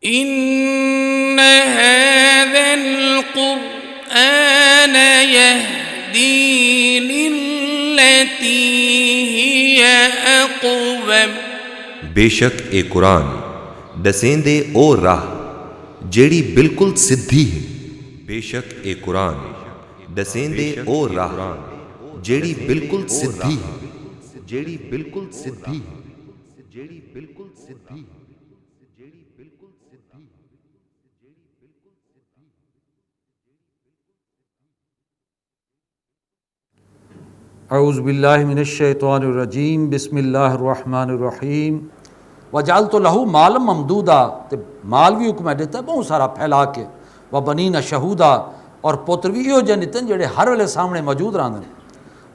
إن هذا القرآن يهدي للتي هي أقوم بے شک اے قرآن دسیں دے او راہ جیڑی بالکل سدھی ہے. بے شک اے قرآن دسیں دے او راہ جیڑی بالکل سدھی ہے. جیڑی بالکل سدھی ہے. جیڑی بالکل سدھی ہے. اعوذ باللہ من الشیطان الرجیم. بسم اللہ الرحمن الرحیم. وجعلت لہ مالا ممدودا، تے مال بھی حکم دیتا ہے بہت سارا پھیلا کے. وبنین شہودا، اور پتر بھی یہ جے نتن جڑے ہر ویلے سامنے موجود رہندے.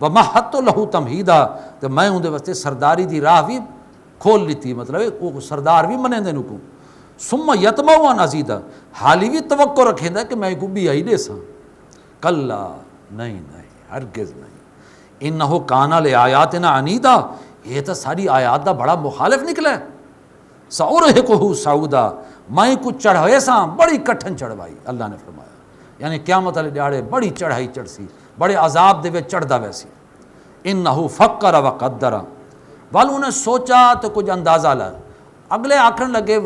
ومہدت لہ تمہیدا، تے میں اندے واسطے سرداری دی راہ بھی کھول لیتی، مطلب وہ سردار بھی منے دے نکو. ثم یطمع ان ازید، حالی بھی توقع رکھیندا کہ میں کو بھی آئی دے سا. کلا، نہیں ہرگز نہیں. انہو کانا لے آیاتنا عنیدا، یہ تو ساری آیات دا بڑا مخالف نکلا ہے. سأرہقہ صعودا، میں کو چڑھوے سا بڑی کٹھن چڑھوائی. اللہ نے فرمایا یعنی قیامت والے دیہاڑے بڑی چڑھائی چڑھ سی، بڑے عذاب دے وچ چڑھدا ویسی. انہو فکر وقدر، ول انہیں سوچا تو کچھ اندازہ لا. اگلے آکھن لگے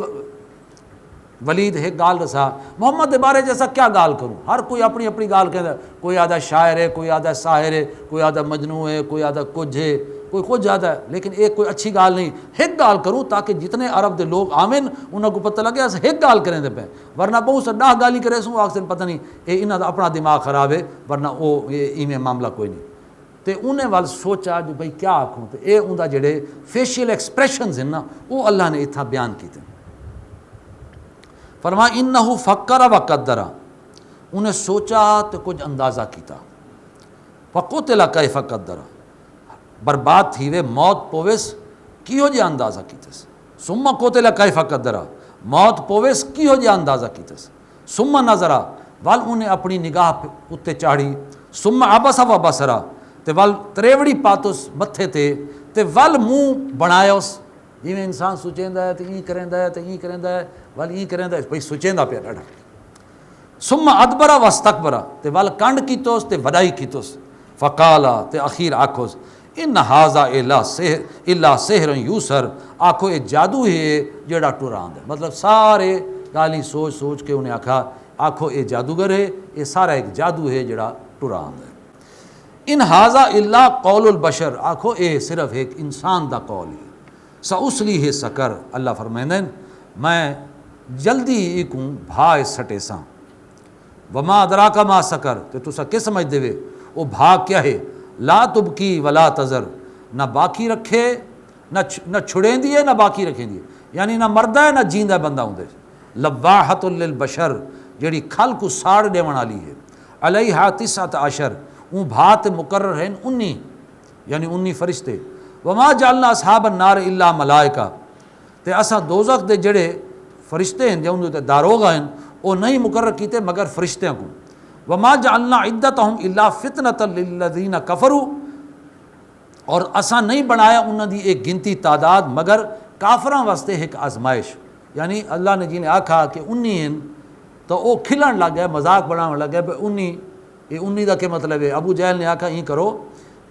ولید ایک گال رسا محمد دے بارے جیسا کیا گال کروں. ہر کوئی اپنی اپنی گال کہتا ہے. کوئی آدھا شاعر ہے، کوئی آدھا ساحر ہے، کوئی آدھا مجنوں ہے، کوئی آدھا کچھ ہے، کوئی کچھ آدھا ہے. لیکن ایک کوئی اچھی گال نہیں. ایک گال کروں تاکہ جتنے عرب دے لوگ آمن انہوں کو پتہ لگے ایسا ایک گال کریں دے پہ. ورنہ بہت سا 10 گالی کرے سوں آخر پتہ نہیں اے انہاں دا اپنا دماغ خراب ہے، ورنہ او ایویں معاملہ کوئی نہیں. تے انہیں وال سوچا جو بھئی کیا آکھوں. تے اے اوندا جڑے فیشیل ایکسپریشنز ہیں نا وہ اللہ نے اتھا بیان کیتے. فرما انہو فکر وقدر، انہیں سوچا تو کچھ اندازہ کیتا. فقتل کیف قدر، برباد تھی وے موت پویس کیو جے اندازہ کیتس. ثم قتل کیف قدر، موت پویس کیو جے اندازہ کیتس. ثم نظر، ول انہیں اپنی نگاہ اتے چاڑی. ثم عبس و بصر، تے ول تریوڑی پاتس متھے تے ول منہ بنایوس. جویں انسان سوچیندا ہے تے این کریندا ہے تے این کریندا ہے ول این کریندا ہے بھئی سوچیندا پیا ڈاڈا. ثم ادبر واستکبر، تے ول کنڈ کیتوس تے وڈائی کیتوس. فقالا، تے اخیر آکھوس ان ھذا الا سحر یوسر، آکھو اے جادو ہے جڑا ٹراند ہے. مطلب سارے گالی سوچ سوچ کے انہیں آکھو اے جادوگر ہے، یہ سارا ایک جادو ہے جڑا ٹراند ہے. ان ھذا الا قول البشر، آکھو اے صرف ایک انسان دا قول ہے. سأصلیہ سکر، اللہ فرمائندے میں جلدی ایکوں بھا سٹے ساں. وما ادراک ما سکر، تے تسا کیا سمجھ دے وے وہ بھا کیا ہے. لا تبکی ولا تذر، نہ باقی رکھے نہ چھڑیں دیے نہ باقی رکھیں دیے، یعنی نہ مردہ ہے نہ جیندہ بندہ ہوں دے. لواحۃ للبشر، جیڑی کھل کو ساڑ دیون والی ہے. علیہا 19، اون بھا تے مقرر ہیں 19، یعنی 19 فرشتے. وما جعلنا اصحاب النار الا ملائکہ، تے اساں دوزخ دے جڑے فرشتے ہیں جن تے داروغہ ہیں وہ نہیں مقرر کیتے مگر فرشتیاں کو. وما جعلنا عدتہم الا فتنۃ للذین کفروا، اور اساں نہیں بنایا انہاں دی ایک گنتی تعداد مگر کافراں واسطے ایک آزمائش. یعنی اللہ نے جنہیں آکھا کہ 19 ہیں تو وہ کھلن لگ گئے، مذاق بناون لگ گئے. 19 دا کیا مطلب ہے. ابو جہل نے آکھا این کرو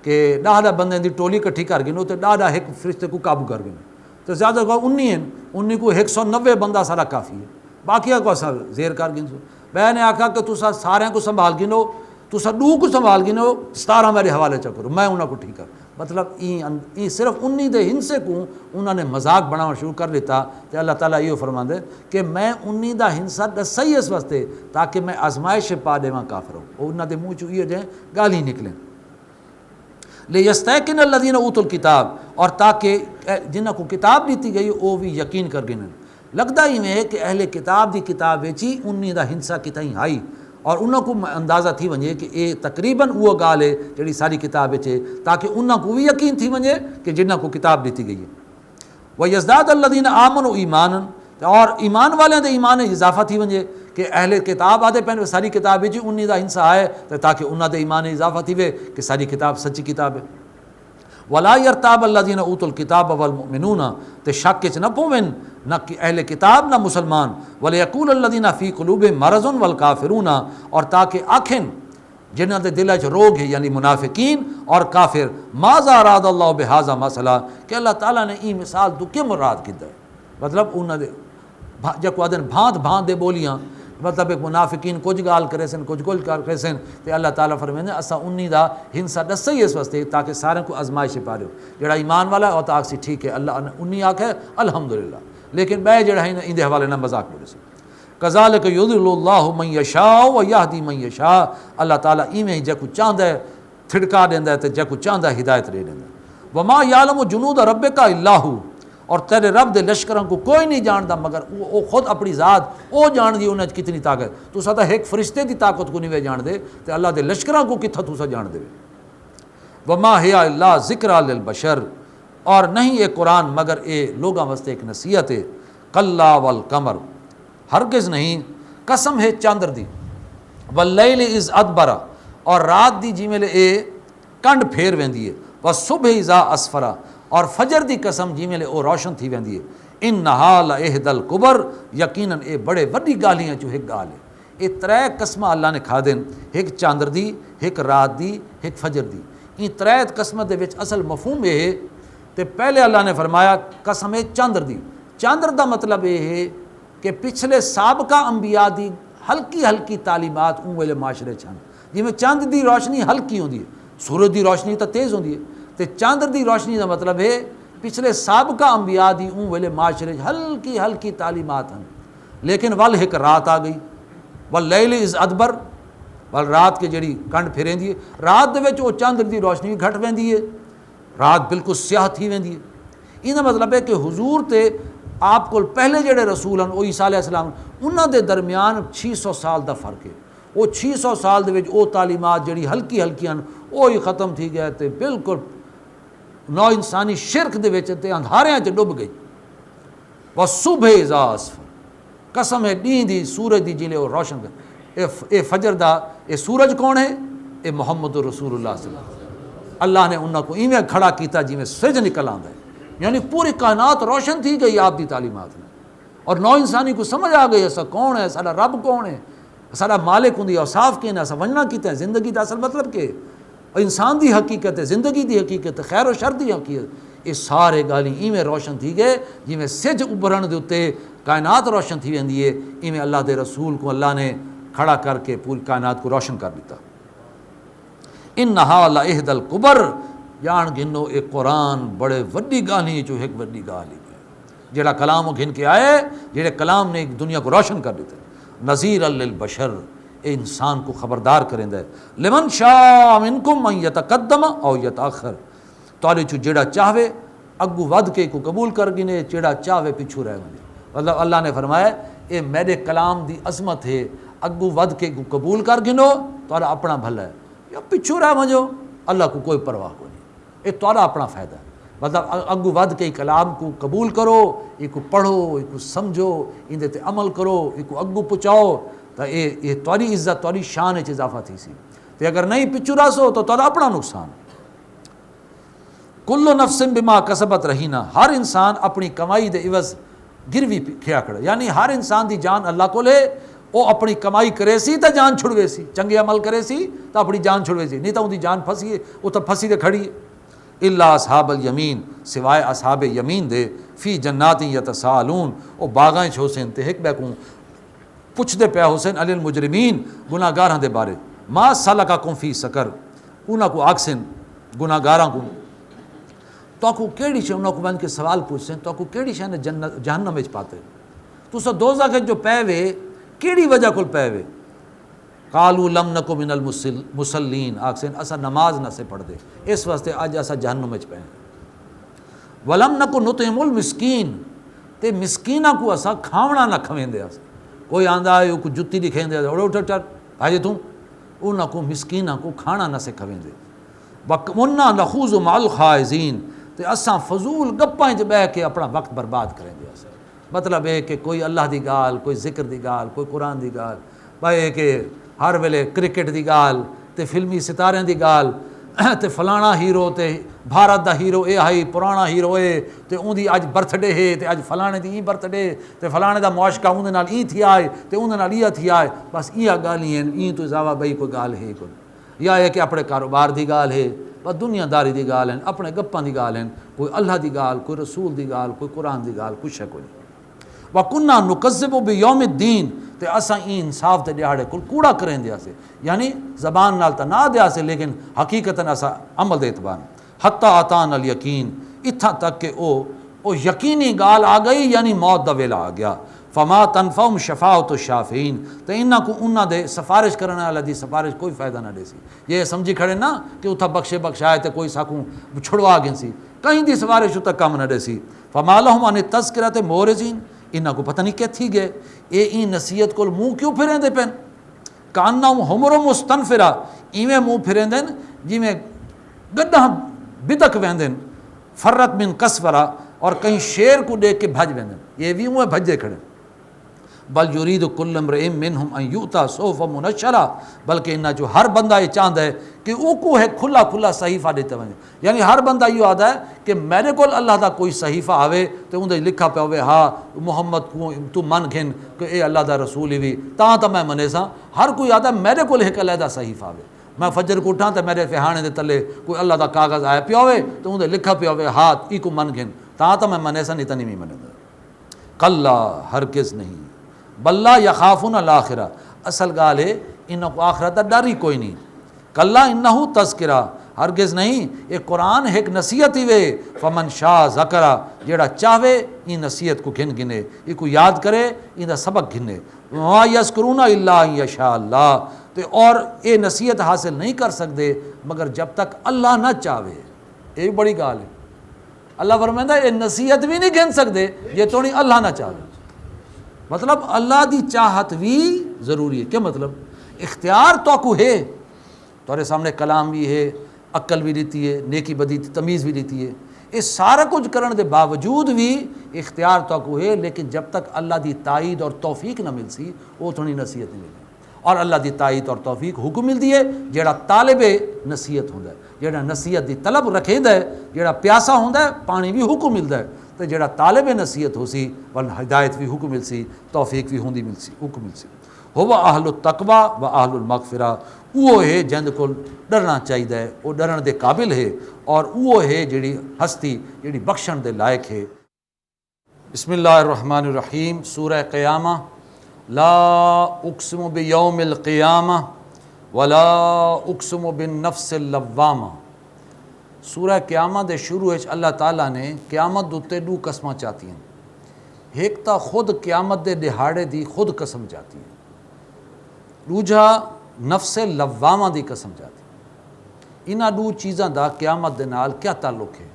کہ 10 بندے دی ٹولی کٹھی کر گنو تو 10 ایک فرشتے کو قابو کر گنو. تو زیادہ کو 19 ہیں، 19 کو 190 بندہ سارا کافی ہے، باقی کو اسا زیر کر گنسو. میں نے آکھا کہ تسا سارے کو سنبھال گنو، تسا 2 کو سنبھال گنو، 17 میرے حوالے چکرو میں انہاں کو ٹھیک کر. مطلب این صرف 19 دے ہنسے کو انہوں نے مذاق بنانا شروع کر لیتا. تو اللہ تعالیٰ یہ فرماندے کہ میں 19 دا ہنسا دسا ہی اس واسطے تاکہ میں آزمائش پا دیواں کافروں. انہوں دے منہ چوں یہ جائیں گالی نکلیں. لیستیقن الذین اوتوا الکتاب، اور تاکہ جنہاں کو کتاب دیتی گئی وہ بھی یقین کر گئے. لگتا ہی میں کہ اہل کتاب دی کتاب ویچی 19 دا ہنسا کتائیں آئی، اور انہوں کو اندازہ تھی ونجے کہ یہ تقریباً وہ گال ہے جڑی ساری کتاب ویچے، تاکہ انہوں کو بھی یقین تھی ونجے کہ جنہاں کو کتاب دیتی گئی ہے. وَيَزْدَادَ الَّذِينَ آمَنُوا ایمانًا، اور ایمان والے دے ایمان اضافہ تھی ونجے کہ اہل کتاب آدھے پہنے ساری کتاب ویچی 19 دا ہنسا آئے تاکہ انہوں دے ایمان اضافہ تھی وے کہ ساری کتاب سچی کتاب ہے. وَلَا يَرْتَابَ الَّذِينَ أُوتُوا الْكِتَابَ وَالْمُؤْمِنُونَ، تے شک چ نہ پوین نہ کہ اہل کتاب نہ مسلمان، وَلِيَقُولَ الَّذِينَ فِي قُلُوبِهِم مَرَضٌ وَالْكَافِرُونَ، اور تاکہ آکھن جنہاں دے دلہ چ روگ ہے یعنی منافقین اور کافر، ماذا اراد اللہ بہذا مسئلہ، کہ اللہ تعالیٰ نے ای مثال تو کیا مراد کیتا ہے، مطلب انہاں دے جکو آدن بھانت بھانت دے بولیاں، مطلب ایک منافقین کچھ گال کرے سن کچھ گل کرے سن، تے اللہ تعالیٰ فرمائے اسا انی دا ہنسا دسا ہی اس واسطے تاکہ سارے کو آزمائش پارے جڑا ایمان والا ہے او تا آکسی ٹھیک ہے اللہ انی آکھے الحمدللہ، لیکن بے جڑا ہے اندے حوالے نہ مذاق بولے سے کذالک یضل اللہ من یشاء و یہدی من یشاء، اللہ تعالیٰ ایویں جکو چاہندا ہے تھڑکا دیندا ہے تے جکو چاہندا ہے ہدایت دے دیندا ہے۔ وما یعلم جنود ربک الا ہو، اور تیرے رب دے لشکراں کو کوئی نہیں جاندا مگر وہ خود اپنی ذات وہ جان دی انہاں کتنی طاقت، تو سدا ایک فرشتے دی طاقت کو نہیں وے جان دے تے اللہ دے لشکراں کو کتھا تو سا جان دے۔ وما ہی الا ذکر للبشر، اور نہیں یہ قرآن مگر اے لوگاں واسطے ایک نصیحت ہے، کلا والقمر، ہرگز نہیں، قسم ہے چاندر دی، واللیل اذ ادبر، اور رات دی جی میں اے کنڈ پھیر ویندی ہے، والصبح اذا اسفر، اور فجر دی قسم جی میں او روشن تھی ویندی ہے، انہا لإحدى الکبر، یقیناً اے بڑے وڈی گالیاں چو ایک گال ہے۔ اے ترے قسمہ اللہ نے کھا دین، ایک چاندر دی، ایک رات دی، ایک فجر دی، این ترے قسمت دے وچ اصل مفہوم یہ ہے تے پہلے اللہ نے فرمایا قسم ہے چاندر دی، چاندر دا مطلب یہ ہے کہ پچھلے سابقہ انبیاء دی ہلکی ہلکی تعلیمات اون ویلے معاشرے چھن، جی میں چاند دی روشنی ہلکی ہوندی ہے، سورج دی روشنی تو تیز ہوندی ہے، تے چاندر دی روشنی دا مطلب ہے پچھلے سابقہ انبیاء دی اون ویلے معاشرے ہلکی ہلکی تعلیمات ہیں، لیکن ول ایک رات آ گئی، واللیل اذ ادبر، ول رات کے جڑی کنڈ پھریندی ہے، رات دے وچ او چاندر دی روشنی گھٹ ویندی ہے، رات بالکل سیاہ تھی ویندی ہے۔ یہ مطلب ہے کہ حضور تے آپ کو پہلے جڑے رسول ہیں وہ عیسیٰ علیہ السلام انہاں دے درمیان 600 سال دا فرق ہے، وہ 600 سال دے وچ او تعلیمات جڑی ہلکی ہلکی ہیں وہ ہی ختم تھی گئے تے بالکل نو انسانی شرک دے وچ تے اندھاریاں چ ڈب گئی۔ والصبح اذا اسفر، قسم ہے دین دی سورج دی جلے اور روشن کر، اے فجر دا اے سورج کون ہے؟ اے محمد رسول اللہ صلی اللہ علیہ وسلم، اللہ نے انہاں کو ایویں کھڑا کیتا جی میں سج نکل آندا ہے، یعنی پوری کائنات روشن تھی گئی آپ دی تعلیمات میں، اور نو انسانی کو سمجھ آ گئی ایسا کون ہے، سارا رب کون ہے، سارا مالک ہوں دی اوصاف کین ایسا ونجنا کیتا ہے، زندگی دا اصل مطلب کہ انسان دی حقیقت ہے، زندگی دی حقیقت ہے، خیر و شر دی حقیقت، یہ سارے گالی ایویں روشن تھی گئے جی میں سج ابھرن دے اتے کائنات روشن تھی ویندی ہے، ایویں اللہ دے رسول کو اللہ نے کھڑا کر کے پوری کائنات کو روشن کر دیتا۔ انہا لإحدى الکبر، جان گنو ایک قرآن بڑے وڈی گالی جو ایک وڈی گالی ہے، جڑا کلام گھن کے آئے، جڑے کلام نے ایک دنیا کو روشن کر دیتا ہے، نذیر للبشر، اے انسان کو خبردار کریں دے، لمن شاء منکم من یتقدم او یتاخر، تواڈے چوں جڑا چاہوے اگو ود کے کو قبول کر گنے، جڑا چاہوے پیچھو رہ ونے، مطلب اللہ نے فرمایا اے میرے کلام دی عظمت ہے، اگو ود کے کو قبول کر گنو تواڈا اپنا بھلا ہے، یا پیچھو رہ وجو اللہ کو کوئی پرواہ کو نہیں، یہ تواڈا اپنا فائدہ ہے، مطلب اگو ود کے کلام کو قبول کرو، یہ کو پڑھو، یہ کو سمجھو، اندے تے عمل کرو، یہ کو اگو پہنچاؤ، تو یہ تواڈی عزت تواڈی شان وچ اضافہ تھی سی، تے اگر نہیں پیچھو رہسو تو تواڈا اپنا نقصان۔ کل نفس بما کسبت رہینہ، ہر انسان اپنی کمائی دے عوض گروی کھیا کھڑا، یعنی ہر انسان دی جان اللہ کو لے، وہ اپنی کمائی کرے سی تو جان چھڑوے سی، چنگے عمل کرے سی تو اپنی جان چھڑوے سی، نہیں تو ان دی جان پھسی ہے، وہ تو پھسی دے کھڑی ہے۔ الا اصحاب الیمین، سوائے اصحاب یمین دے، فی جنات یتساءلون، وہ باغاں چ حسین تے ہک بے کو پوچھ دے پیا حسین علی المجرمین، گناہ گاراں دے بارے، ما سلککم فی سقر، انہاں کو آکسن گناہ گاراں کو تو کو کیڑی شے، انہاں کو بن کے سوال پوچھسن تو کو کیڑی شے نے جہنم وچ پاتے، تسا دوزخ جو پے وے کیڑی وجہ کل پے وے، قالوا لم نکو من المصلین، آکسن اسا نماز نہ سے پڑھ دے اس واسطے اج اسا جہنم وچ پے، ولم نکو نطعم المسکین، تے مسکیناں کو اسا کھاونا نہ کھویندے، کوئی آندا ہے کو جُتی دکھیندے اٹھ چل آجے تو انہاں کو مسکیناں کو کھانا نہ سے کھویندے، وَكُنَّا نَخُوضُ مَعَ الْخَائِضِينَ، تے اساں فضول گپاں وچ بیٹھ کے اپنا وقت برباد کریں گے، مطلب ہے کہ کوئی اللہ دی گال، کوئی ذکر دی گال، کوئی قرآن دی گال، بھائی کہ ہر ویلے کرکٹ دی گال تے فلمی ستاریاں دی گال، تے فلانا ہیرو تے Bharat the hero a high پرانا ہیرو اے تے اون دی اج برتھ ڈے ہے تے اج فلانے دی برتھ ڈے تے فلانے دا معاشقہ اون دے نال ای تھی آئے تے اون دے نال ای تھی آئے، بس ایہ گالیاں ای تو علاوہ بھئی کوئی گال ہے کوئی، یا ہے کہ اپنے کاروبار دی گال ہے، بس دنیا داری دی گال ہیں، اپنے گپاں دی گال ہیں، کوئی اللہ دی گال، کوئی رسول دی گال، کوئی قرآن دی گال، کچھ ہے کوئی نہیں۔ وَكُنَّا نُكَذِّبُ بِيَوْمِ الدِّينِ تے اساں ای انصاف دے دیہاڑے کل کوڑا کریں دیا سے، یعنی زبان نال تا نہ دیا سے لیکن حقیقتاً اساں عمل دے اعتبار حتی آتانا الیقین، اتھاں تک کہ او یقینی گال آ گئی، یعنی موت دا ویلا آ گیا۔ فما تنفعهم شفاعۃ الشافعین، تو انہاں کو انہاں دے سفارش کرنے والا دی سفارش کوئی فائدہ نہ دے سی۔ یہ سمجھی کھڑے نا کہ اتھا بخشائے تے کوئی ساکوں چھڑوا گن سی، کہیں دی سفارش اتھا کم نہ دے سی۔ فما لہم عن التذکرۃ معرضین، انہاں کو پتہ نہیں کہ تھی گئے اے نصیحت کول منہ کیوں پھریں دے پین، کانہم حمر مستنفرہ، ایویں منہ پھریں دین جویں گڈھاں بدک ویندن، فرت من قصورہ، اور کہیں شیر کو دیکھ کے بھج ویندن، یہ بھی اوے بھجے کھڑے۔ بل یرید کل امرئ منہم ان یؤتی صحفا منشرہ، بلکہ انہاں جو ہر بندہ یہ چاہتا ہے کہ او کو ہے کھلا کھلا صحیفہ دیتے ونجے، یعنی ہر بندہ یہ آتا ہے کہ میرے کول اللہ دا کوئی صحیفہ آوے تو اندر لکھا پہ ہوئے ہاں محمد کو تو من گھن کہ اے اللہ دا رسول بھی تا میں منے سا، ہر کوئی آتا ہے میرے کول ایک علیحدہ صحیفہ آوے، میں فجر کو اٹھاں تو میرے فہانے دے تلے کوئی اللہ دا کاغذ آیا پہ ہوئے تو اندر لکھا پہ ہوئے ہاں ای کو من گھن تا میں منے سا، نہیں تا نہیں میں منے دا۔ کلا ہرگز نہیں، بلّہ یخافون الآخرہ، اصل گال ہے انہوں کو آخرت ڈر ہی کوئی نہیں۔ کلا انہو تذکرہ، ہرگز نہیں یہ قرآن ایک نصیحت ہی وے، فمن شاء ذکرہ، جیڑا چاہوے این نصیحت کو گھن گنے، یہ کو یاد کرے ان دا سبق گھنے، وما یذکرون الا ان یشاء اللہ، اور یہ نصیحت حاصل نہیں کر سکتے مگر جب تک اللہ نہ چاہے، یہ بڑی گال ہے۔ اللہ فرمائندہ یہ نصیحت بھی نہیں گھن سکتے یہ تو نہیں اللہ نہ چاہے، مطلب اللہ دی چاہت بھی ضروری ہے۔ کیا مطلب؟ اختیار تو کو ہے، تمہارے سامنے کلام بھی ہے، عقل بھی دیتی ہے، نیکی بدی تمیز بھی دیتی ہے، یہ سارا کچھ کرنے دے باوجود بھی اختیار تو کو ہے، لیکن جب تک اللہ دی تائید اور توفیق نہ مل سی وہ تھوڑی نصیحت نہیں ملتی۔ اور اللہ دی تائید اور توفیق حکم ملتی ہے جیڑا طالب نصیحت ہوتا ہے، جیڑا نصیحت دی طلب رکھیندہ ہے، جیڑا پیاسا ہوتا ہے پانی بھی حکم ملتا ہے، تو جیڑا طالب نصیحت ہو سی ول ہدایت بھی حکم مل سی، توفیق بھی ہوندی مل سی، حکم مل سی۔ ہوا اہل التقوی و اہل المغفرہ، وہ ہے جند کو ڈرنا چاہیے، وہ ڈرن دے قابل ہے، اور وہ ہے جیڑی ہستی جیڑی بخشن دے لائق ہے۔ بسم اللہ الرحمن الرحیم، سورہ قیامہ۔ لا اقسم بیوم القیامہ ولا اقسم بالنفس اللوامہ۔ سورہ قیامت دے شروع وچ اللہ تعالیٰ نے قیامت دوتے دو قسماں چاہتی ہیں، ایک تا خود قیامت دے دہاڑے دی خود قسم چاہتی ہے، دوجا نفس لوامہ دی قسم چاہتی ہے۔ انہاں دو چیزاں دا قیامت دے نال کیا تعلق ہے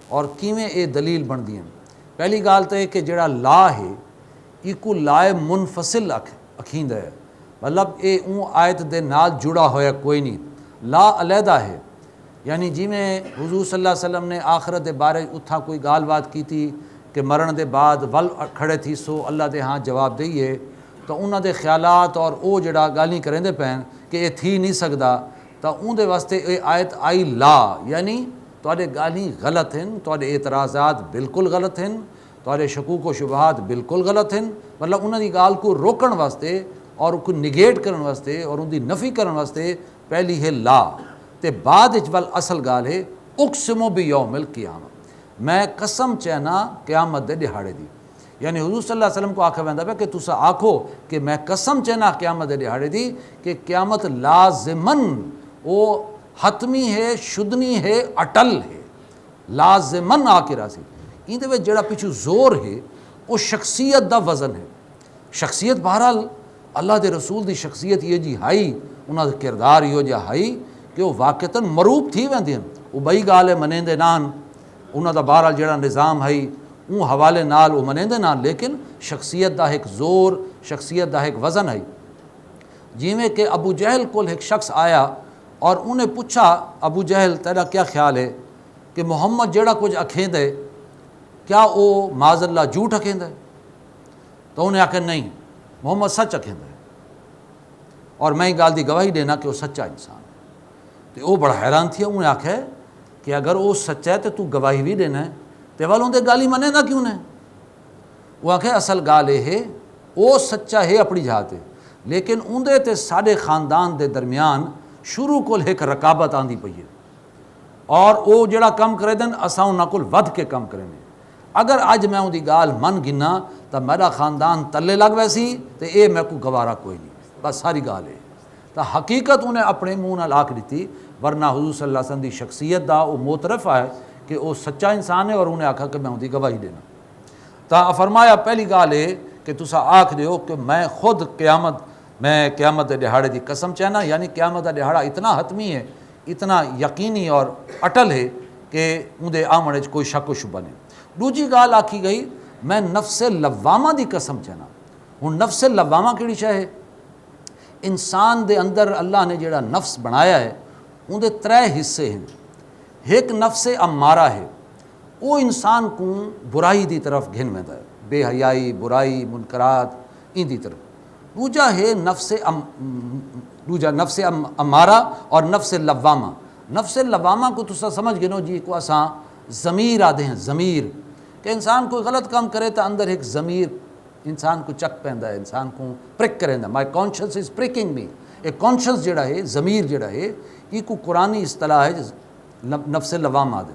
اور کیویں اے دلیل بن دی ہیں؟ پہلی گال تو ہے کہ جڑا لا ہے ایکو لائے منفصل اکھیندہ ہے، مطلب اے اون آیت دے نال جڑا ہویا کوئی نہیں، لا علیحدہ ہے، یعنی جی میں حضور صلی اللہ علیہ وسلم نے آخرت دے بارے اتھا کوئی گال بات کی تھی کہ مرن دے بعد ول کھڑے تھی سو اللہ دے ہاں جواب دئیے، تو انہاں دے خیالات اور او جڑا گالیاں کریں دے پین کہ یہ تھی نہیں سکدا، تو ان دے واسطے اے آیت آئی لا، یعنی تواڈے گالیاں غلط ہیں، تواڈے اعتراضات بالکل غلط ہیں، تواڈے شکوک و شبہات بالکل غلط ہیں، مطلب انہاں دی گال کو روکن واسطے اور کو نگیٹ کرن واسطے اور ان دی نفی کرن واسطے پہلی ہے لا، تے بعد وچ ول اصل گال ہے اقسم بیوم القیامہ، میں قسم چینا قیامت دے دہاڑے دی، یعنی حضور صلی اللہ علیہ وسلم کو آکھا ویندا پیا کہ تسا آکھو کہ میں قسم چینا قیامت دے دہاڑے دی کہ قیامت لازماً وہ حتمی ہے، شدنی ہے، اٹل ہے، لازماً آ کے راسی۔ این دے وچ جڑا پچھو زور ہے وہ شخصیت دا وزن ہے، شخصیت بہرحال اللہ دے رسول دی شخصیت یہ جی ہائی، انہاں دا کردار یہ جا ہائی کہ وہ واقعتاً مروب تھی ویندی ہیں، وہ بئی گال ہے منیندے نان، انہاں دا بہرحال جڑا نظام ہے اون حوالے نال وہ منیندے نان، لیکن شخصیت دا ایک زور، شخصیت دا ایک وزن ہے۔ جیویں کہ ابو جہل کول ایک شخص آیا اور انہیں پوچھا ابو جہل تیرا کیا خیال ہے کہ محمد جڑا کچھ اکھیں دے کیا وہ معاذ اللہ جھوٹ اکھیں دے؟ تو انہیں آکھا نہیں، محمد سچ اکھیں دے اور میں گال دی گواہی دینا کہ وہ سچا انسان ہے۔ تو وہ بڑا حیران تھی. انہیں آخیا کہ اگر وہ سچا ہے تو گواہی بھی دینا ہے تو والوں دے گالی منے نہ کیوں نے. وہ آخیا اصل گال یہ ہے وہ سچا ہے اپنی جہات ہے لیکن اندے تے سارے خاندان دے درمیان شروع کو ایک رقابت آندی پئی ہے اور وہ جڑا کم کرے دن اساں انہاں کول ود کے کم کریں. اگر اج میں اندی گال من گنا تو میرا خاندان تلے لگ ویسی تو اے میں کو گوارا کوئی نہیں. بس ساری گال ہے. تو حقیقت انہیں اپنے منہ نال آکھ دیتی ورنہ حضور صلی اللہ علیہ وسلم دی شخصیت دا وہ موترف ہے کہ وہ سچا انسان ہے اور انہیں آکھا کہ میں اندی گواہی دینا. تا فرمایا پہلی گال ہے کہ تسا آکھ دیو کہ میں خود قیامت دے دہاڑے دی قسم چاہنا یعنی قیامت دا دہاڑا اتنا حتمی ہے اتنا یقینی اور اٹل ہے کہ اندے آمنے کوئی شک و شبہ نہیں. دوجی گال آکھی گئی میں نفس لوامہ دی قسم چاہنا. ہن نفس لوامہ کیڑی شے ہے؟ انسان دے اندر اللہ نے جڑا نفس بنایا ہے اندے 3 حصے ہیں. ایک نفس امارہ ہے وہ انسان کو برائی دی طرف گھن ویندا ہے بے حیائی برائی منکرات ان دی طرف. دوجا ہے نفس امارہ اور نفس لوامہ. نفس لوامہ کو تسا سمجھ گنو جی کو اساں ضمیر آدھے ہیں. ضمیر کہ انسان کوئی غلط کام کرے تو اندر ایک ضمیر انسان کو چک پیندا ہے انسان کو پرک کریندا. مائی کانشنس از پرکنگ می. ایک کانشنس جڑا ہے ضمیر جڑا ہے یہ کو قرآنی اصطلاح ہے نفس لوامہ دے.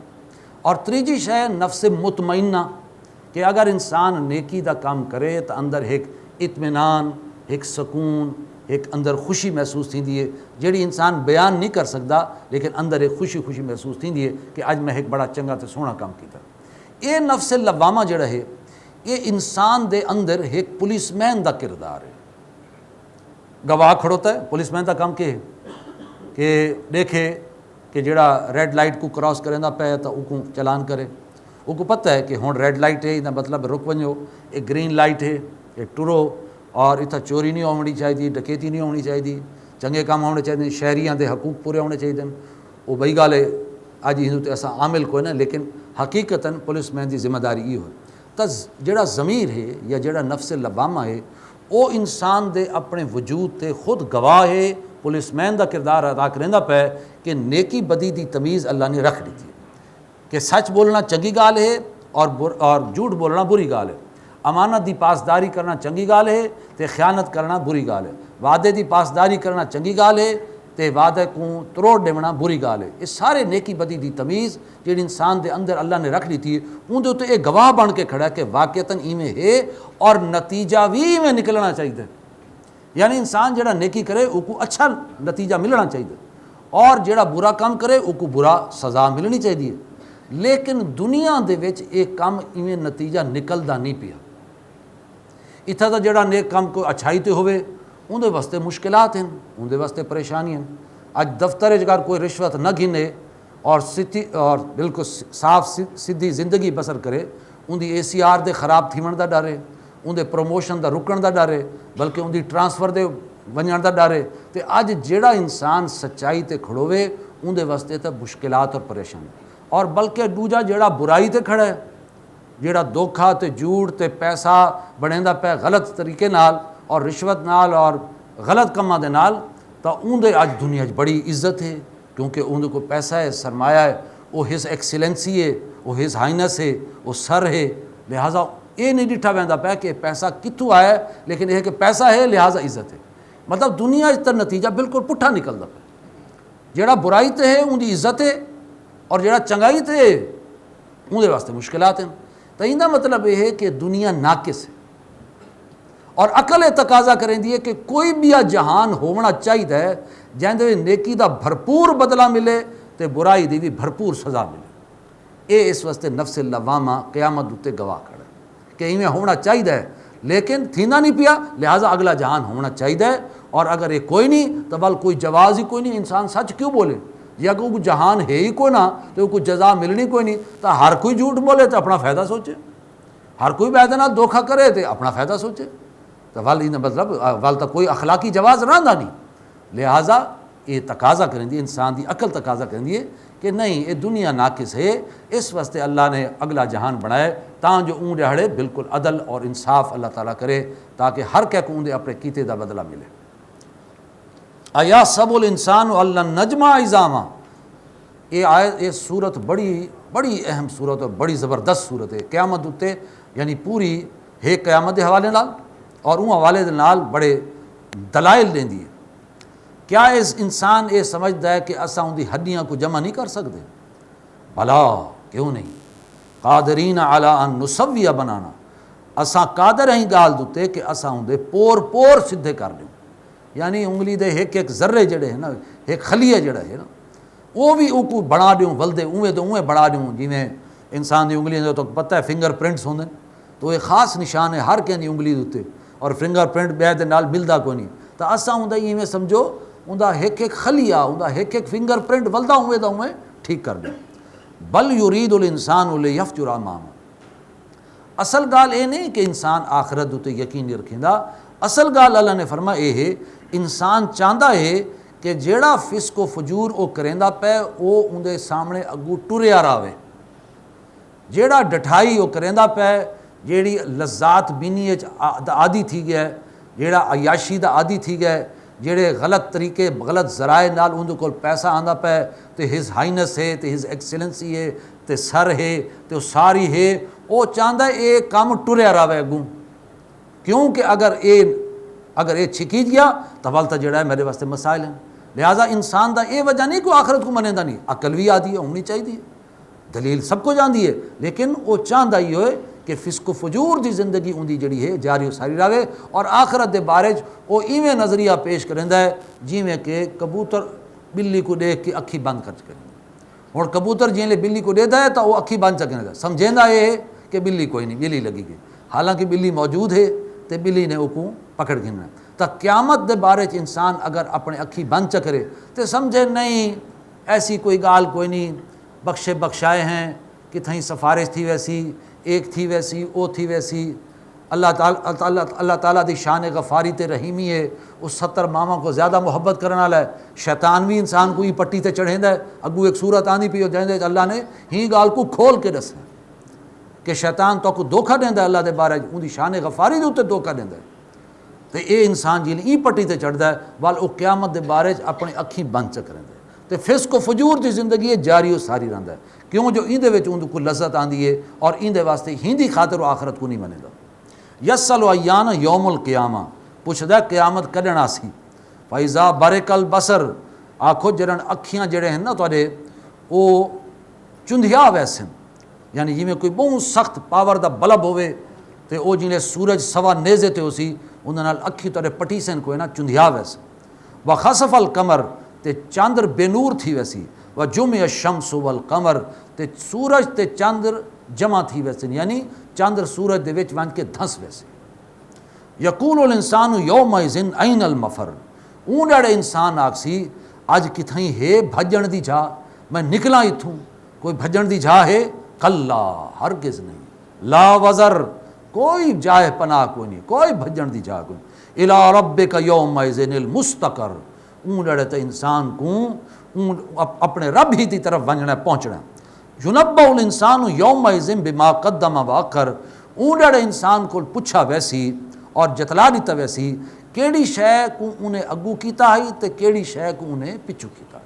اور تیجی شے نفس مطمئنہ کہ اگر انسان نیکی دا کام کرے تو اندر ایک اطمینان ایک سکون ایک اندر خوشی محسوس تھیندی ہے جیڑی انسان بیان نہیں کر سکتا لیکن اندر ایک خوشی محسوس تھیندی ہے کہ اج میں ایک بڑا چنگا تے سونا کام کیتا. یہ نفس لوامہ جڑا ہے یہ انسان دے اندر ایک پولیس مین دا کردار ہے. گواہ کھڑوتا ہے پولیس مین دا کام کہ دیکھے کہ جڑا ریڈ لائٹ کو کراس کریندا پے تو او کو چلان کرے. او کو پتہ ہے کہ ہن ریڈ لائٹ ہے دا مطلب رک ونجو. ایک گرین لائٹ ہے ایک ٹرو اور اتھا چوری نہیں ہونی چاہیے ڈکیتی نہیں ہونی چاہیے چنگے کام ہونے چاہیے شہریاں دے حقوق پورے ہونے چاہیے. وہ بئی گال ہے اج ہندو تے اساں عامل کوئی نہ لیکن حقیقتاً پولیس مین دی ذمہ داری یہ ہوئے. تو جڑا ضمیر ہے یا جڑا نفس لوامہ ہے وہ انسان دے اپنے وجود تے خود گواہ ہے پولیس مین دا کردار ادا کریندا پے کہ نیکی بدی دی تمیز اللہ نے رکھ دی ہے کہ سچ بولنا چنگی گال ہے اور جھوٹ بولنا بری گال ہے. امانت دی پاسداری کرنا چنگی گال ہے تے خیانت کرنا بری گال ہے. وعدے دی پاسداری کرنا چنگی گال ہے تے وعدے کو تروڑ دیونا بری گال ہے. یہ سارے نیکی بدی دی تمیز جیڑی انسان دے اندر اللہ نے رکھ لیتی ہے اون دے اوتے ایک گواہ بن کے کھڑا ہے کہ واقعتاً ایویں ہے اور نتیجہ بھی ایویں نکلنا چاہیے. یعنی انسان جڑا نیکی کرے او کو اچھا نتیجہ ملنا چاہیے اور جڑا برا کام کرے او کو برا سزا ملنی چاہیے. لیکن دنیا دے وچ ایک کام ایویں نتیجہ نکلدا نہیں پیا. اتھا دا جڑا نیک کام کوئی اچھائی تے ہوئے اندے واسطے مشکلات ہیں اندے واسطے پریشانی ہیں. اج دفتر اگر کوئی رشوت نہ گھنے اور بالکل صاف سیدھی زندگی بسر کرے اندی ACR دے خراب تھیون دا ڈر ہے اندے پروموشن دا رکن دا ڈر ہے بلکہ اندی ٹرانسفر دے ونجن دا ڈر ہے. تے اج جڑا انسان سچائی تے کھڑوے اندے واسطے تے مشکلات اور پریشانی. اور بلکہ دوجا جڑا برائی تے کھڑا ہے جڑا دھوکھا تے جھوٹ تے پیسہ بنیندا پے غلط طریقے نال اور رشوت نال اور غلط کماں دے نال تو اندے اج دنیا بڑی عزت ہے کیونکہ اندے کو پیسہ ہے سرمایہ ہے وہ ہز ایکسیلنسی ہے وہ ہز ہائنس ہے وہ سر ہے. لہٰذا یہ نہیں ڈٹھا ویندا پیا کہ پیسہ کتوں آیا لیکن یہ کہ پیسہ ہے لہٰذا عزت ہے. مطلب دنیا اس طرح نتیجہ بالکل پٹھا نکلدا پیا. جڑا برائی تے ہے اندی عزت ہے اور جڑا چنگائی تے اندے واسطے مشکلات ہیں. تو ان کا مطلب یہ ہے کہ دنیا ناقص ہے اور عقل تقاضا کریں دی ہے کہ کوئی بھی جہان ہونا چاہیے جہاں نیکی دا بھرپور بدلہ ملے تے برائی دی بھی بھرپور سزا ملے. یہ اس واسطے نفس لوامہ قیامت تے گواہ کھڑا ہے کہ ایویں ہونا چاہیے لیکن تھیندا نہیں پیا لہٰذا اگلا جہان ہونا چاہیے. اور اگر یہ کوئی نہیں تو بل کوئی جواز ہی کوئی نہیں. انسان سچ کیوں بولے جی اگر کوئی جہان ہے ہی کوئی نہ تو کوئی جزا ملنی کوئی نہیں. تو ہر کوئی جھوٹ بولے تو اپنا فائدہ سوچے ہر کوئی بیعت نال دھوکھا کرے تو اپنا فائدہ سوچے تو مطلب تو کوئی اخلاقی جواز رہندا نہیں. لہٰذا یہ تقاضا کریں دی انسان دی عقل تقاضا کریں دی کہ نہیں یہ دنیا ناقص ہے. اس واسطے اللہ نے اگلا جہان بنائے تاں جو اون دہاڑے بالکل عدل اور انصاف اللہ تعالیٰ کرے تاکہ ہر کہہ کو اون دے اپنے کیتے دا بدلہ ملے. آیا سب الانسان اللہ نجمع عظاما، یہ صورت بڑی اہم صورت اور بڑی زبردست صورت ہے قیامت اتے، یعنی پوری ہے قیامت کے حوالے نال اور ان حوالے دے نال بڑے دلائل دیندی ہے۔ کیا اس انسان یہ سمجھتا ہے کہ اساں ان دی ہڈیاں کو جمع نہیں کر سکتے؟ بھلا کیوں نہیں، قادرین علی ان نسوی بنانا، اساں قادر ہیں گال دوتے کہ اساں ان دے پور سدھے کر دوں، یعنی انگلی دے ایک ذرے جڑے ہیں نا، ایک خلیہ جڑا ہے نا، وہ بھی او کو بنا دوں ولدے اوے تو اوے بنا دوں، جویں انسان دی انگلیاں تو پتہ ہے فنگر پرنٹس ہوندے، تو ایک خاص نشان ہے ہر کہیں دی انگلی دوتے، اور فنگر پرنٹ بے دے نال ملدا کوئی نہیں، تو اساں اوندا ایویں سمجھو اوندا ایک خلیہ اوندا ایک فنگر پرنٹ ولدا اوے دا اوے ٹھیک کر دوں۔ بل یرید الانسان لیفجر امامہ، اصل گال یہ نہیں کہ انسان آخرت تے یقین نہیں رکھیندا، اصل گال اللہ نے فرمایا یہ ہے انسان چاہتا ہے کہ جیڑا فسق و فجور وہ کریندا پے وہ اندے سامنے اگو ٹریا راوے، جیڑا ڈٹھائی وہ کریندا پے، جیڑی لذات بینی دا عادی تھی گیا ہے، جیڑا عیاشی دا عادی تھی گیا ہے، جیڑے غلط طریقے غلط ذرائع نال اندے کول پیسہ آندا پے، تے ہز ہائنس ہے تے ہز ایکسیلنسی ہے تے سر ہے تے ساری ہے، وہ چاہتا ہے یہ کام ٹریا راوے اگوں، کیونکہ اگر یہ چھکی گیا تو ول تو جڑا ہے میرے واسطے مسائل ہیں۔ لہٰذا انسان دا یہ وجہ نہیں کہ آخرت کو منیندا نہیں، عقل بھی آدھی ہے ہونی چاہیے، دلیل سب کو جاندی ہے، لیکن وہ چاہتا ہی ہوئے کہ فسق و فجور دی زندگی اندی جڑی ہے جاری و ساری راوے، اور آخرت دے بارے وہ ایویں نظریہ پیش کریندا ہے جیویں کہ کبوتر بلی کو دیکھ کے اکھی بند کر کریں، اور کبوتر جیلے بلی کو دیتا ہے تو وہ اکھی بند چکے سمجھیندا یہ ہے کہ بلی کوئی نہیں، بلی لگی گئی، حالانکہ بلی موجود ہے تو بلی نے وہ پکڑ گھننا۔ تو قیامت دے بارے انسان اگر اپنے اکھی بند چکرے تو سمجھے نہیں ایسی کوئی گال کوئی نہیں، بخشے بخشائے ہیں کہ تھیں سفارش تھی ویسی، ایک تھی ویسی او تھی ویسی، اللہ تعالیٰ دی شان غفاری تے رحیمی ہے، اس 70 ماما کو زیادہ محبت کرنا والا ہے۔ شیطان بھی انسان کو ہی پٹی تے چڑھیندا ہے، اگو ایک صورت آندی پی ہو جائیں اللہ نے ہی گال کو کھول کے دسنا کہ شیطان تو کو دھوکہ دیندا ہے اللہ دے بارے ان دی شان غفاری دے اوتے دھوکہ دیندا ہے، تو اے انسان جی ای پٹی تے چڑھدا ہے وال او قیامت دے بارے اپنی اکھیں بند چ کریندا ہے، تے فسق و فجور دی زندگی جاری و ساری رہندا ہے، کیوں جو ایندے وچ اون کو لذت آندی ہے اور ایندے واسطے ہیندی خاطر وہ آخرت کو نہیں منیندا۔ یسل ایان یوم القیامہ، پوچھدا ہے قیامت کدن آسی، فیضا برق البصر، آکھو جڑن اکھیاں جڑے ہیں نا تواڈے وہ چندھیا ویسن، یعنی جی میں کوئی بہت سخت پاور دا بلب ہوئے تے او جنہیں سورج سوا نیزے تے اسی انہاں نال اکھی تواڈے پٹی سن کوئی نا چندھیا ویسن، وخسف القمر تے چاندر بے نور تھی ویسی، وجمع الشمس والقمر تے سورج تے چاندر جمع تھی ویسن، یعنی چاندر سورج دے وچ ون کے دھنس ویسے۔ یقول الانسان یومئذ این المفر، اون جڑے انسان آکسی اج کتھائیں ہے بھجن دی جا، میں نکلاں اتھوں، کوئی بھجن دی جا ہے؟ کلا، ہرگز نہیں، لا وزر، کوئی جائے پناہ کوئی نہیں، کوئی بھجن دی جا کوئی نہیں، الی ربک یومئذ المستقر، اون جڑے تے انسان کو اپنے رب ہی دی طرف ونجنا پہنچنا۔ ینبأ الانسان یومئذ بما قدم واخر، اون جڑے انسان کو پوچھا ویسی اور جتلا دیتا ویسی کیڑی شے کو انہیں اگو کیتا ہے تے کیڑی شے کو انہیں پچھو کیتا ہے۔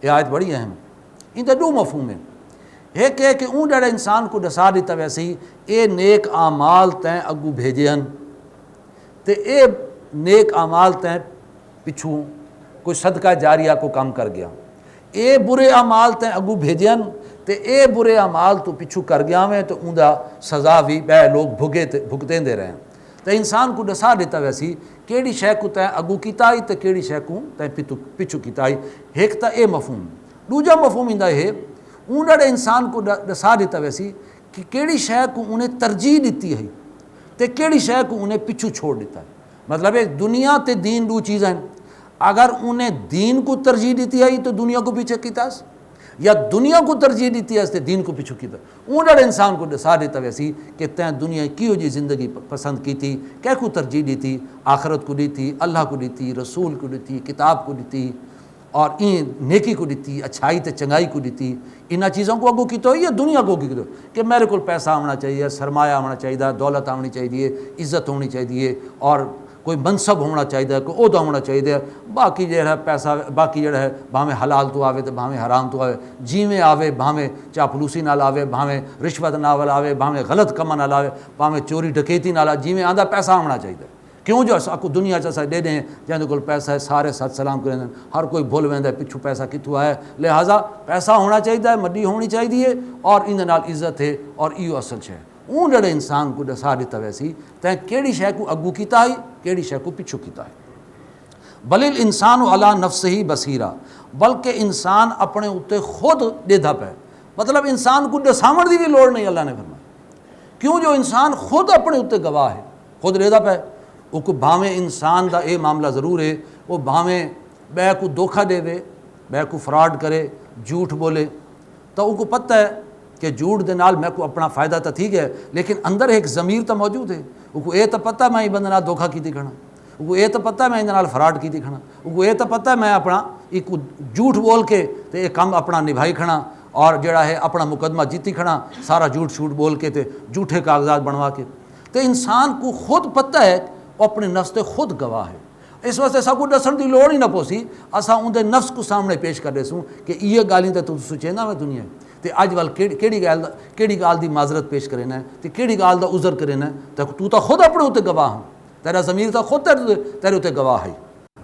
یہ آیت بڑی اہم ہے، ان دے دو مفہوم ہیں، ایک ہے کہ اون جڑے انسان کو دسا دیتا ویسی اے نیک اعمال تیں اگو بھیجین تے اے نیک اعمال تیں پچھو کوئی صدقہ جاریہ کو کام کر گیا، اے برے اعمال تیں اگو بھیجین تے اے برے اعمال تو پچھو کر گیا میں تو اون دا سزا بھی بے لوگ بھگتیں دے رہے ہیں۔ تو انسان کو دسا دیتا ویسی کیڑی شے کو تیں اگو کیتا ہی تے کیڑی شے کو تیں پچھو کیتا ہی، ایک تا اے مفہوم۔ دوجا مفہوم اندا ہے اون جڑے انسان کو دسا دیتا ویسی کہ کیڑی شے کو انہیں ترجیح دیتی ہے تے کیڑی شے کو انہیں پچھو چھوڑ دیتا ہے، مطلب ہے دنیا تے دین دو چیزیں ہیں، اگر انہیں دین کو ترجیح دیتی ہے تو دنیا کو پیچھے کیتا ہے، یا دنیا کو ترجیح دیتی ہے تے دین کو پیچھے کیتا ہے۔ اون جڑے انسان کو دسا دیتا ویسی کہ تیں دنیا کیوں جی زندگی پسند کی تھی، کیا کو ترجیح دی تھی، آخرت کو دی تھی، اللہ کو دی تھی، رسول کو دی تھی، کتاب کو دی تھی، اور این نیکی کو دیتی، اچھائی تے چنگائی کو دیتی، انہاں چیزوں کو اگو کیتا ہو یا دنیا کو کیتا ہو کہ میرے کو پیسہ آنا چاہیے، سرمایہ آنا چاہیے، دولت آنی چاہیے، عزت ہونی چاہیے، اور کوئی منصب ہونا چاہیے، کوئی عہدہ ہونا چاہیے، باقی جڑا ہے پیسہ باقی جڑا ہے بھاویں حلال تو آوے تو بھاویں حرام تو آوے، جیویں آوے بھاویں چاپلوسی نال آوے، بھاویں رشوت نال آوے، بھاویں غلط کماں نال آوے، بھاویں چوری ڈکیتی نال آوے، جیویں آندا پیسہ ہونا چاہیے۔ کیوں جو کو دنیا چ ڈے دیں جن کول پیسہ ہے سارے سچ سلام کریں، ہر کوئی بھول ویندا پچھو پیسہ کتوں آیا، لہٰذا پیسہ ہونا چاہیے، مڈی ہونی چاہیے اور ان نال عزت ہے اور ایو اصل ہے۔ اون جڑے انسان کو دسا دیتا ویسی تیں کیڑی شے کو اگو کیتا ہے کیڑی شے کو پچھو کیتا ہے۔ بل الانسان علی نفسہ بصیرہ، بلکہ انسان اپنے اتنے خود ڈیدھا پہ، مطلب انسان کو دساون دی بھی لوڑ نہیں، اللہ نے فرمایا۔ کیوں جو انسان خود اپنے اتنے گواہ ہے، خود ڈیدھا پہ، وہ کو بھاویں انسان دا اے معاملہ ضرور ہے، وہ بھاویں بے کو دھوکھا دے وے، بے کو فراڈ کرے، جھوٹ بولے، تو وہ کو پتہ ہے کہ جھوٹ دے نال میں کو اپنا فائدہ تو ٹھیک ہے، لیکن اندر ایک ضمیر تو موجود ہے، وہ کو اے تو پتہ میں یہ بندے نال دھوکھا کیتی کھڑا، وہ کو اے تو پتہ میں ان نال فراڈ کیتی کھڑا، وہ کو اے تو پتہ میں اپنا ایک جھوٹ بول کے تے ایک کام اپنا نبھائی کھڑا اور جڑا ہے اپنا مقدمہ جیتی کھڑا، سارا جھوٹ شوٹ بول کے تے جھوٹے کاغذات بنوا کے۔ تو انسان کو خود پتہ ہے، وہ اپنے نفس تے خود گواہ ہے، اس واسطے سب کو دسن دی لوڑ ہی نہ پوسی، اساں اون دے نفس کو سامنے پیش کر دے سوں کہ یہ گالیاں تے تو سوچیندا میں دنیا تے اج ول کیڑی گال دی معذرت پیش کرینا ہے تے کیڑی گال دا عذر کرینا ہے، تے تو خود اپنے اوتے گواہ ہے، تیرا ضمیر تو خود تیرے اوتے گواہ ہے۔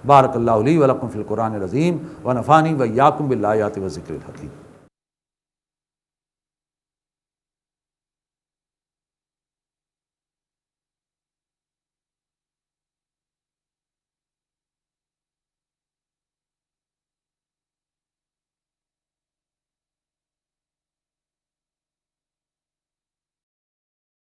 بارک اللہ لی ولکم فی القرآن العظیم ونفعنی وایاکم بالآیات والذکر الحکیم۔